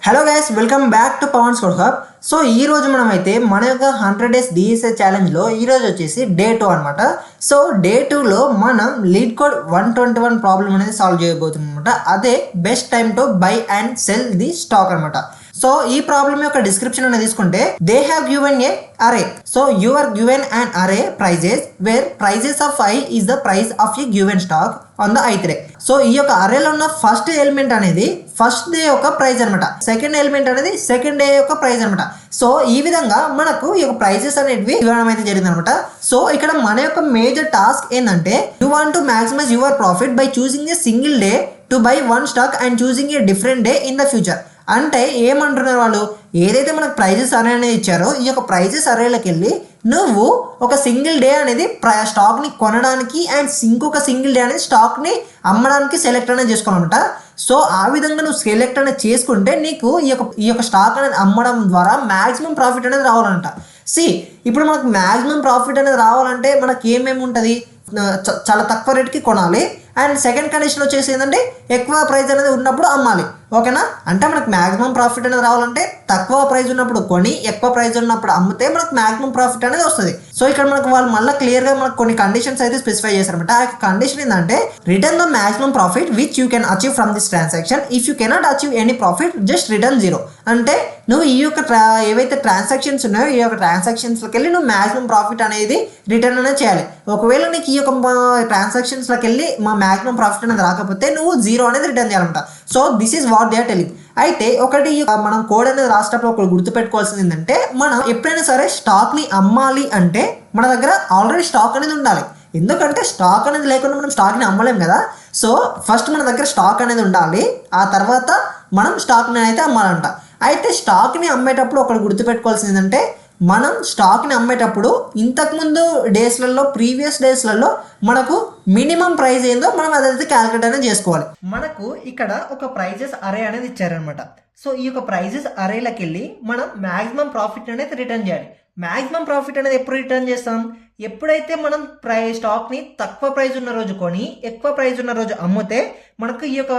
Hello guys, welcome back to Pavan score hub. So ఈ రోజు మనం అయితే మన యొక్క 100 డేస్ డిఎస్ఏ ఛాలెంజ్లో ఈరోజు వచ్చేసి డే 2 అనమాట. సో డే 2లో మనం లీడ్ కోడ్ 121 ప్రాబ్లం అనేది సాల్వ్ చేయబోతున్నాం అనమాట. అదే best time to buy and sell the stock అనమాట. సో ఈ ప్రాబ్లం యొక్క డిస్క్రిప్షన్ అనేది తీసుకుంటే they have given a array. So you are given and array prices where prices of i is the price of a given stock on the ith day. So ఈ యొక్క అరేలో ఉన్న first element అనేది first day యొక్క price అనమాట, second element అనేది second day యొక్క price అనమాట. సో ఈ విధంగా మనకు ఈ యొక్క ప్రైజెస్ అనేవి ఇవ్వడం అయితే జరిగింది అనమాట. సో ఇక్కడ మన యొక్క మేజర్ టాస్క్ ఏంటంటే you want to maximise your profit by choosing a single day to buy one stock and choosing a different day in the future. అంటే ఏమంటున్నారు వాళ్ళు, ఏదైతే మనకు ప్రైజెస్ అరే అనేది ఇచ్చారో ఈ యొక్క ప్రైజెస్ అరేలోకి వెళ్ళి నువ్వు ఒక సింగిల్ డే అనేది స్టాక్ని కొనడానికి అండ్ ఇంకొక సింగిల్ డే అనేది స్టాక్ని అమ్మడానికి సెలెక్ట్ అనేది చేసుకోవాలన్నమాట. సో ఆ విధంగా నువ్వు సెలెక్ట్ అనేది చేసుకుంటే నీకు ఈ యొక్క స్టాక్ అనేది అమ్మడం ద్వారా మ్యాక్సిమం ప్రాఫిట్ అనేది రావాలంట. ఇప్పుడు మనకు మ్యాక్సిమం ప్రాఫిట్ అనేది రావాలంటే మనకి ఏమేమి ఉంటుంది, చాలా తక్కువ రేట్కి కొనాలి అండ్ సెకండ్ కండిషన్ వచ్చేసి ఏంటంటే ఎక్కువ ప్రైస్ అనేది ఉన్నప్పుడు అమ్మాలి. ఓకేనా, అంటే మనకు మ్యాక్సిమం ప్రాఫిట్ అనేది రావాలంటే తక్కువ ప్రైస్ ఉన్నప్పుడు కొని ఎక్కువ ప్రైస్ ఉన్నప్పుడు అమ్మితే మనకు మ్యాక్సిమం ప్రాఫిట్ అనేది వస్తుంది. సో ఇక్కడ మనకు వాళ్ళు మళ్ళీ క్లియర్గా మనకు కొన్ని కండిషన్స్ అయితే స్పెసిఫై చేశారనమాట. ఆ కండిషన్ ఏంటంటే return the maximum profit which you can achieve from this transaction. If you cannot achieve any profit just return 0. అంటే నువ్వు ఈ యొక్క ఏవైతే ట్రాన్సాక్షన్స్ ఉన్నాయో ఈ యొక్క ట్రాన్సాక్షన్స్లోకి వెళ్ళి నువ్వు మ్యాక్సిమం ప్రాఫిట్ అనేది రిటర్న్ అనేది చేయాలి. ఒకవేళ నీకు ఈ యొక్క ట్రాన్సాక్షన్స్లోకి వెళ్ళి మా మ్యాక్సిమం ప్రాఫిట్ అనేది రాకపోతే నువ్వు 0 అనేది రిటర్న్ చేయాలంట. So this is what they are telling. అయితే ఒకటి మనం కోడ్ అనేది రాసేటప్పుడు ఒకటి గుర్తుపెట్టుకోవాల్సింది ఏంటంటే మనం ఎప్పుడైనా సరే స్టాక్ని అమ్మాలి అంటే మన దగ్గర ఆల్రెడీ స్టాక్ అనేది ఉండాలి. ఎందుకంటే స్టాక్ అనేది లేకుండా మనం స్టాక్ని అమ్మలేం కదా. సో ఫస్ట్ మన దగ్గర స్టాక్ అనేది ఉండాలి, ఆ తర్వాత మనం స్టాక్ని అయితే అమ్మాలంట. అయితే స్టాక్ని అమ్మేటప్పుడు ఒకటి గుర్తుపెట్టుకోవాల్సింది ఏంటంటే మనం స్టాక్ని అమ్మేటప్పుడు ఇంతకుముందు డేస్లలో ప్రీవియస్ డేస్లలో మనకు మినిమం ప్రైస్ ఏందో మనం అదైతే క్యాలిక్యులేట్ అనేది చేసుకోవాలి. మనకు ఇక్కడ ఒక ప్రైజెస్ అరే అనేది ఇచ్చారనమాట. సో ఈ యొక్క ప్రైజెస్ అరేలోకి వెళ్ళి మనం మ్యాక్సిమం ప్రాఫిట్ అనేది రిటర్న్ చేయాలి. మ్యాక్సిమం ప్రాఫిట్ అనేది ఎప్పుడు రిటర్న్ చేస్తాం, ఎప్పుడైతే మనం స్టాక్ని తక్కువ ప్రైస్ ఉన్న రోజు కొని ఎక్కువ ప్రైస్ ఉన్న రోజు అమ్మితే మనకు ఈ యొక్క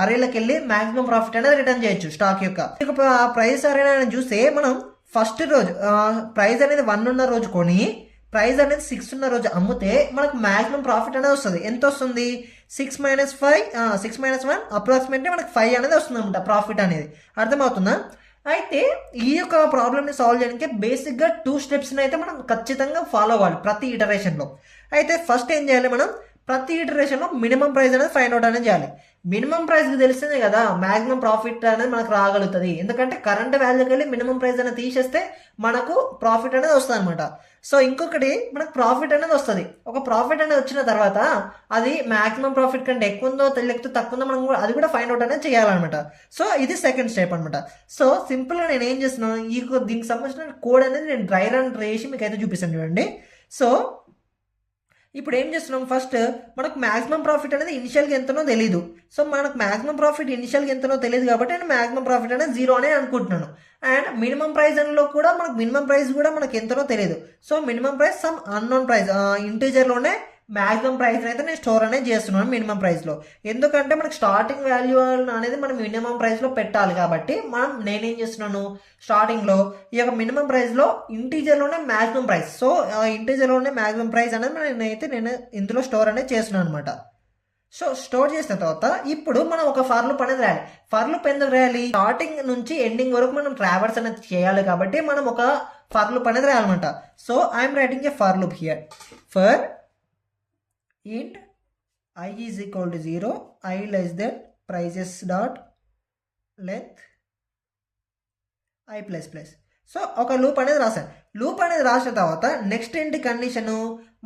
అరేలోకి వెళ్ళి మ్యాక్సిమం ప్రాఫిట్ అనేది రిటర్న్ చేయొచ్చు. స్టాక్ యొక్క ప్రైస్ అరే అనేది చూస్తే మనం ఫస్ట్ రోజు ప్రైస్ అనేది 1 ఉన్న రోజు కొని ప్రైస్ అనేది 6 ఉన్న రోజు అమ్మితే మనకు మ్యాక్సిమం ప్రాఫిట్ అనేది వస్తుంది. ఎంత వస్తుంది, 6 - 1 అప్రాక్సిమేట్లీ మనకు 5 అనేది వస్తుంది అనమాట ప్రాఫిట్ అనేది. అర్థమవుతుందా? అయితే ఈ యొక్క ప్రాబ్లమ్ని సాల్వ్ చేయడానికి బేసిక్గా 2 స్టెప్స్ని అయితే మనం ఖచ్చితంగా ఫాలో అవ్వాలి ప్రతి ఇటరేషన్లో. అయితే ఫస్ట్ ఏం చేయాలి, మనం ప్రతి ఇటరేషన్లో మినిమం ప్రైస్ అనేది ఫైండ్ అవుట్ అనేది చేయాలి. మినిమం ప్రైస్కి తెలిసిందే కదా మ్యాక్సిమం ప్రాఫిట్ అనేది మనకు రాగలుగుతుంది. ఎందుకంటే కరెంట్ వాల్యూకి వెళ్ళి మినిమం ప్రైస్ అనేది తీసేస్తే మనకు ప్రాఫిట్ అనేది వస్తుంది అనమాట. సో ఇంకొకటి మనకు ప్రాఫిట్ అనేది వస్తుంది. ఒక ప్రాఫిట్ అనేది వచ్చిన తర్వాత అది మ్యాక్సిమం ప్రాఫిట్ కంటే ఎక్కువ ఉందో లేకపోతే తక్కువ ఉందో మనం అది కూడా ఫైండ్ అవుట్ అనేది చేయాలన్నమాట. సో ఇది సెకండ్ స్టెప్ అనమాట. సో సింపుల్గా నేను ఏం చేస్తున్నాను, దీనికి సంబంధించిన కోడ్ అనేది నేను డ్రై రన్ చేసి మీకు అయితే చూపిస్తాను చూడండి. సో ఇప్పుడు ఏం చేస్తున్నాం, ఫస్ట్ మనకు మ్యాక్సిమం ప్రాఫిట్ అనేది ఇనిషియల్గా ఎంతనో తెలియదు. సో మనకు మ్యాక్సిమం ప్రాఫిట్ ఇనిషియల్గా ఎంతనో తెలియదు కాబట్టి నేను మ్యాక్సిమం ప్రాఫిట్ అనేది 0 అనే అనుకుంటున్నాను. అండ్ మినిమం ప్రైస్ లో కూడా మనకు మినిమం ప్రైస్ కూడా మనకు ఎంతనో తెలియదు. So minimum price some unknown price ఇంటీజర్లోనే మ్యాక్సిమం ప్రైస్ అయితే నేను స్టోర్ అనేది చేస్తున్నాను మినిమం ప్రైస్లో. ఎందుకంటే మనకు స్టార్టింగ్ వాల్యూ అనేది మనం మినిమం ప్రైస్లో పెట్టాలి కాబట్టి నేనేం చేస్తున్నాను, స్టార్టింగ్లో ఈ యొక్క మినిమం ప్రైస్లో ఇంటీజర్లోనే మ్యాక్సిమం ప్రైస్, సో ఇంటీజర్లోనే మ్యాక్సిమం ప్రైస్ అనేది నేను ఇందులో స్టోర్ అనేది చేస్తున్నాను అనమాట. సో స్టోర్ చేసిన తర్వాత ఇప్పుడు మనం ఒక ఫర్ లూప్ అనేది రాయాలి. ఫర్ లూప్ ఎందుకు రాయాలి, స్టార్టింగ్ నుంచి ఎండింగ్ వరకు మనం ట్రావర్స్ అనేది చేయాలి కాబట్టి మనం ఒక ఫర్ లూప్ అనేది రాయాలన్నమాట. So I'm writing a for loop here. For int I is equal to 0, I less than prices dot length I plus plus. So ఒక లూప్ అనేది రాశాను. లూప్ అనేది రాసిన తర్వాత నెక్స్ట్ ఏంటి కండిషను,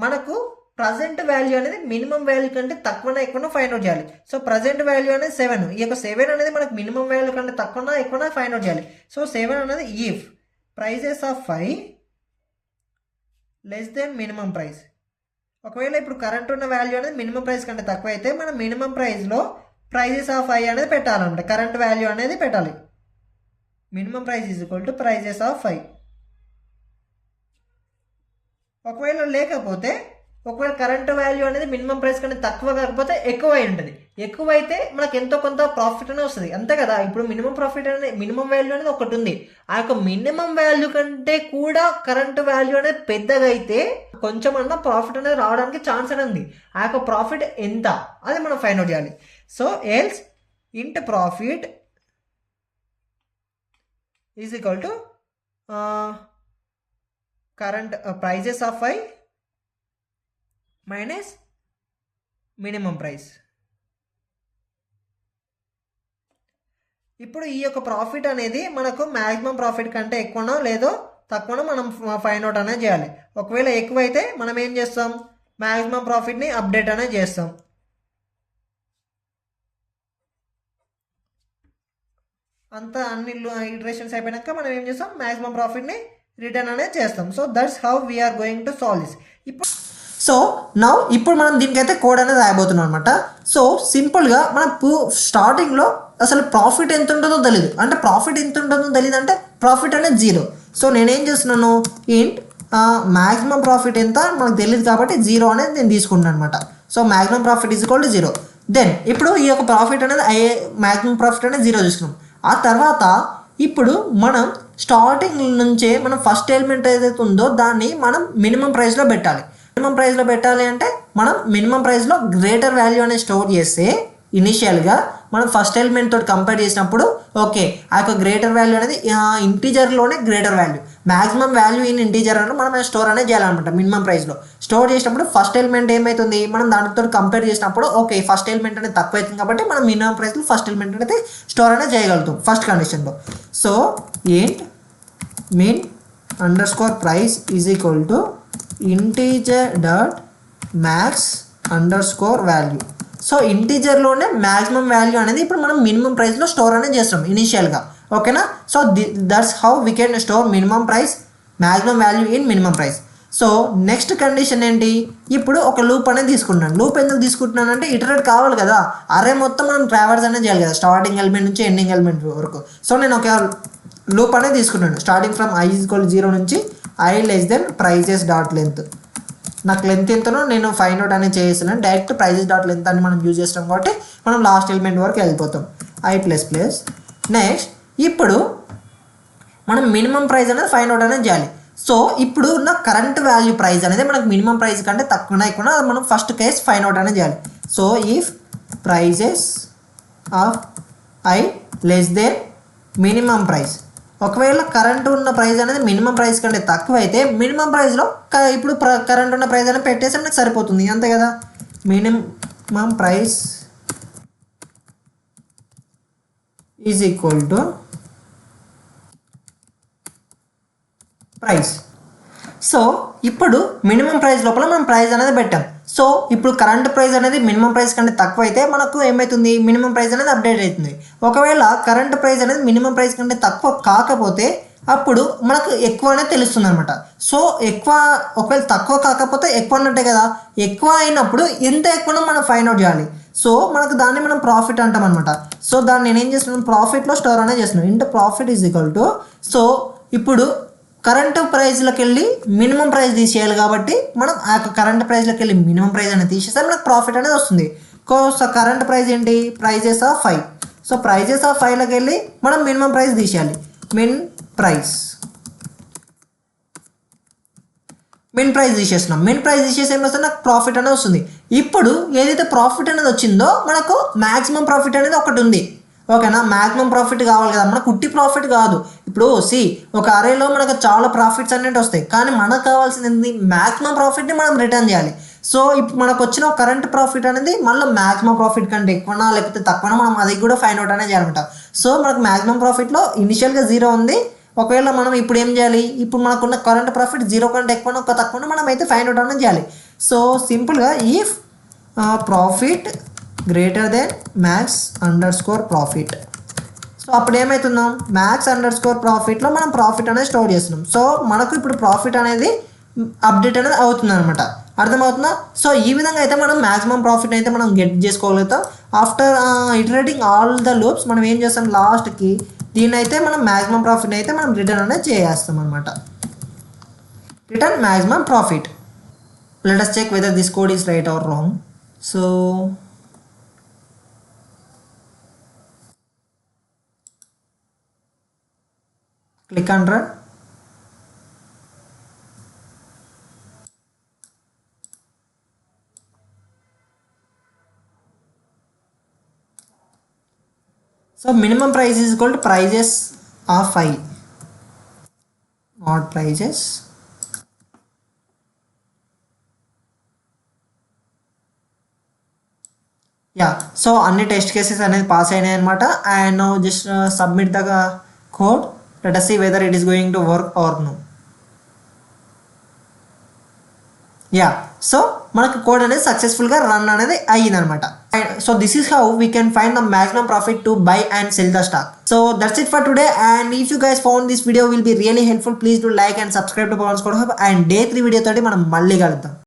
మనకు ప్రజెంట్ వాల్యూ అనేది మినిమం వాల్యూ కంటే తక్కువనా ఎక్కువనా ఫైండ్ అవుట్ చేయాలి. సో ప్రజెంట్ వాల్యూ అనేది 7, ఈ యొక్క 7 అనేది మనకు మినిమం వాల్యూ కంటే తక్కువనా ఎక్కువనా ఫైండ్ అవుట్ చేయాలి. సో 7 అనేది if prices of 5 less than minimum price. ఒకవేళ ఇప్పుడు కరెంట్ ఉన్న వాల్యూ అనేది మినిమం ప్రైస్ కంటే తక్కువ అయితే మనం మినిమం ప్రైస్లో ప్రైజెస్ ఆఫ్ 5 అనేది పెట్టాలన్నమాట, కరెంట్ వాల్యూ అనేది పెట్టాలి. Minimum price is equal to prices of 5. ఒకవేళ లేకపోతే ఒకవేళ కరెంట్ వాల్యూ అనేది మినిమం ప్రైస్ కంటే తక్కువ కాకపోతే ఎక్కువ అయి ఉంటుంది. ఎక్కువైతే మనకు ఎంతో కొంత ప్రాఫిట్ అనేది వస్తుంది, అంతే కదా. ఇప్పుడు మినిమం ప్రాఫిట్ అనేది మినిమం వాల్యూ అనేది ఒకటి ఉంది. ఆ యొక్క మినిమం వాల్యూ కంటే కూడా కరెంట్ వాల్యూ అనేది పెద్దగా అయితే కొంచెం అన్న ప్రాఫిట్ అనేది రావడానికి ఛాన్స్ అనేది ఉంది. ఆ యొక్క ప్రాఫిట్ ఎంత అది మనం ఫైండ్ అవుట్ చేయాలి. So else int profit is equal to current prices of I minus minimum price. ఇప్పుడు ఈ యొక్క ప్రాఫిట్ అనేది మనకు మ్యాక్సిమం ప్రాఫిట్ కంటే ఎక్కువనో లేదో తక్కువనో మనం ఫైండ్ అవుట్ అనేది చేయాలి. ఒకవేళ ఎక్కువైతే మనం ఏం చేస్తాం, మ్యాక్సిమం ప్రాఫిట్ని అప్డేట్ అనేది చేస్తాం. అంతా అన్ని ఇటరేషన్స్ అయిపోయాక మనం ఏం చేస్తాం, మ్యాక్సిమం ప్రాఫిట్ని రిటర్న్ అనేది చేస్తాం. So that's how we're going to solve this. ఇప్పుడు మనం దీనికైతే కోడ్ అనేది రాయబోతున్నాం అనమాట. సో సింపుల్గా మనం స్టార్టింగ్లో అసలు ప్రాఫిట్ ఎంత ఉంటుందో తెలియదు, అంటే ప్రాఫిట్ ఎంత ఉంటుందో తెలియదు అంటే ప్రాఫిట్ అనేది 0. సో నేనేం చేస్తున్నాను, ఇంట్ మ్యాక్సిమం ప్రాఫిట్ ఎంత మనకు తెలియదు కాబట్టి 0 అనేది నేను తీసుకుంటాను అనమాట. So maximum profit is equal to 0. Then ఇప్పుడు ఈ యొక్క ప్రాఫిట్ అనేది మ్యాక్సిమం ప్రాఫిట్ అనేది 0 తీసుకున్నాం. ఆ తర్వాత ఇప్పుడు మనం స్టార్టింగ్ నుంచే మనం ఫస్ట్ ఎలిమెంట్ ఏదైతే ఉందో దాన్ని మనం మినిమం ప్రైస్లో పెట్టాలి. మినిమం ప్రైస్లో పెట్టాలి అంటే మనం మినిమం ప్రైస్లో గ్రేటర్ వాల్యూ అనేది స్టోర్ చేస్తే ఇనిషియల్గా మనం ఫస్ట్ ఎలిమెంట్ తోటి కంపేర్ చేసినప్పుడు ఓకే ఆ యొక్క గ్రేటర్ వాల్యూ అనేది ఇంటీజర్లోనే greater value, maximum value in integer అని మనం స్టోర్ అనేది చేయాలన్నమాట. మినిమం ప్రైస్లో స్టోర్ చేసినప్పుడు ఫస్ట్ ఎలిమెంట్ ఏమవుతుంది, మనం దానితో కంపేర్ చేసినప్పుడు ఓకే ఫస్ట్ ఎలిమెంట్ అనేది తక్కువ అవుతుంది కాబట్టి మనం మినిమం ప్రైస్లో ఫస్ట్ ఎలిమెంట్ అనేది స్టోర్ అనేది చేయగలుగుతాం ఫస్ట్ కండిషన్లో. So int min underscore price is equal to integer dot max underscore value. So ఇంటీజర్లోనే మ్యాక్సిమం వాల్యూ అనేది ఇప్పుడు మనం మినిమం ప్రైస్లో స్టోర్ అనేది చేస్తాం ఇనిషియల్గా, ఓకేనా. So that's how we can store minimum price maximum value in minimum price. So next condition ఏంటి, ఇప్పుడు ఒక లూప్ అనేది తీసుకుంటున్నాను. లూప్ ఎందుకు తీసుకుంటున్నాను అంటే ఇటరేట్ కావాలి కదా, అరే మొత్తం మనం ట్రావర్స్ అనేది చేయాలి కదా స్టార్టింగ్ ఎలిమెంట్ నుంచి ఎండింగ్ ఎలిమెంట్ వరకు. సో నేను ఒక లూప్ అనేది తీసుకుంటాను స్టార్టింగ్ ఫ్రమ్ i = 0 నుంచి i < prices డాట్ లెంత్. నాకు లెంత్ ఎంతనో నేను ఫైండ్ అవుట్ అనేది చేస్తున్నాను. డైరెక్ట్ ప్రైజెస్ డాట్ లెంత్ అని మనం యూజ్ చేస్తాం కాబట్టి మనం లాస్ట్ ఎలిమెంట్ వరకు వెళ్ళిపోతాం i++. నెక్స్ట్ ఇప్పుడు మనం మినిమం ప్రైస్ అనేది ఫైండ్ అవుట్ అనేది చేయాలి. సో ఇప్పుడు ఉన్న కరెంట్ వాల్యూ ప్రైస్ అనేది మనకు మినిమం ప్రైస్ కంటే తక్కువ ఎక్కువ మనం ఫస్ట్ కేస్ ఫైండ్ అవుట్ అనేది చేయాలి. So if prices of i < minimum price, ఒకవేళ కరెంట్ ఉన్న ప్రైస్ అనేది మినిమం ప్రైస్ కంటే తక్కువ అయితే మినిమం ప్రైస్లో ఇప్పుడు కరెంట్ ఉన్న ప్రైస్ అనేది పెట్టేసి మనకు సరిపోతుంది, అంతే కదా. Minimum price is equal to price. So ఇప్పుడు మినిమం ప్రైస్ లోపల మనం ప్రైస్ అనేది పెట్టాం. సో ఇప్పుడు కరెంట్ ప్రైస్ అనేది మినిమం ప్రైస్ కంటే తక్కువ అయితే మనకు ఏమవుతుంది, మినిమం ప్రైస్ అనేది అప్డేట్ అవుతుంది. ఒకవేళ కరెంట్ ప్రైస్ అనేది మినిమం ప్రైస్ కంటే తక్కువ కాకపోతే అప్పుడు మనకు ఎక్కువ అనేది తెలుస్తుంది అనమాట. సో ఎక్కువ ఒకవేళ తక్కువ కాకపోతే ఎక్కువ అన్నట్టే కదా, ఎక్కువ అయినప్పుడు ఎంత ఎక్కువనో మనం ఫైండ్ అవుట్ చేయాలి. సో మనకు దాన్ని మనం ప్రాఫిట్ అంటాం అనమాట. సో దాన్ని నేను ఏం చేస్తున్నాను, ప్రాఫిట్లో స్టోర్ అనేది చేస్తున్నాను. Into profit is equal to, so ఇప్పుడు కరెంటు ప్రైస్లోకి వెళ్ళి మినిమం ప్రైస్ తీసేయాలి కాబట్టి మనం ఆ యొక్క కరెంట్ ప్రైస్లోకి వెళ్ళి మినిమం ప్రైస్ అనేది తీసేస్తే మనకు ప్రాఫిట్ అనేది వస్తుంది. సో కరెంట్ ప్రైస్ ఏంటి, prices of 5. So prices of 5లోకి వెళ్ళి మనం మినిమం ప్రైస్ తీసేయాలి. మిన్ ప్రైస్ తీసేస్తున్నాం. మిన్ ప్రైస్ తీసేసి ఏం వస్తుంది, నాకు ప్రాఫిట్ అనేది వస్తుంది. ఇప్పుడు ఏదైతే ప్రాఫిట్ అనేది వచ్చిందో మనకు మ్యాక్సిమం ప్రాఫిట్ అనేది ఒకటి ఉంది, ఓకేనా. మ్యాక్సిమం ప్రాఫిట్ కావాలి కదా, మనకు కుట్టి ప్రాఫిట్ కాదు. ఇప్పుడు ఒక అరేలో మనకు చాలా ప్రాఫిట్స్ అనేవి వస్తాయి, కానీ మనకు కావాల్సింది మ్యాక్సిమం ప్రాఫిట్ని మనం రిటర్న్ చేయాలి. సో ఇప్పుడు మనకు వచ్చిన కరెంట్ ప్రాఫిట్ అనేది మళ్ళీ మ్యాక్సిమం ప్రాఫిట్ కంటే ఎక్కువనా లేకపోతే తక్కువనా మనం అది కూడా ఫైండ్ అవుట్ అనేది చేయాలన్నమాట. సో మనకు మ్యాక్సిమం ప్రాఫిట్లో ఇనిషియల్గా 0 ఉంది. ఒకవేళ మనం ఇప్పుడు ఏం చేయాలి, ఇప్పుడు మనకున్న కరెంట్ ప్రాఫిట్ 0 కంటే ఎక్కువనా ఒక తక్కువనా మనం అయితే ఫైండ్ అవుట్ అనేది చేయాలి. సో సింపుల్గా if profit greater than max underscore profit. So అప్పుడు ఏమవుతున్నాం, మ్యాక్స్ అండర్స్కోర్ ప్రాఫిట్లో మనం ప్రాఫిట్ అనేది స్టోర్ చేస్తున్నాం. సో మనకు ఇప్పుడు ప్రాఫిట్ అనేది అప్డేట్ అనేది అవుతుంది అనమాట, అర్థమవుతుందా. సో ఈ విధంగా అయితే మనం మ్యాక్సిమం ప్రాఫిట్ అయితే మనం గెట్ చేసుకోగలుగుతాం. After iterating all the loops మనం ఏం చేస్తాం, లాస్ట్కి దీని అయితే మనం మ్యాక్సిమం ప్రాఫిట్ అయితే మనం రిటర్న్ అనేది చేస్తాం అనమాట. Return maximum profit. let us check whether this code is right or wrong. So click and run. So minimum price is equal to prices of 5, not prices. Yeah, so అన్ని test cases అనేది pass అయినాయి అనమాట. And now just submit the code. Let us see whether it is going to work or no. Yeah, so మనకు code అనేది సక్సెస్ఫుల్గా run అనేది అయ్యిందనమాట. And so this is how we can find the maximum profit to buy and sell the stock. So that's it for today. And if you guys found this video will be really helpful, please do like and subscribe to Pavan's code hub. And day 3 video తోటి మనం మళ్ళీ కలుద్దాం.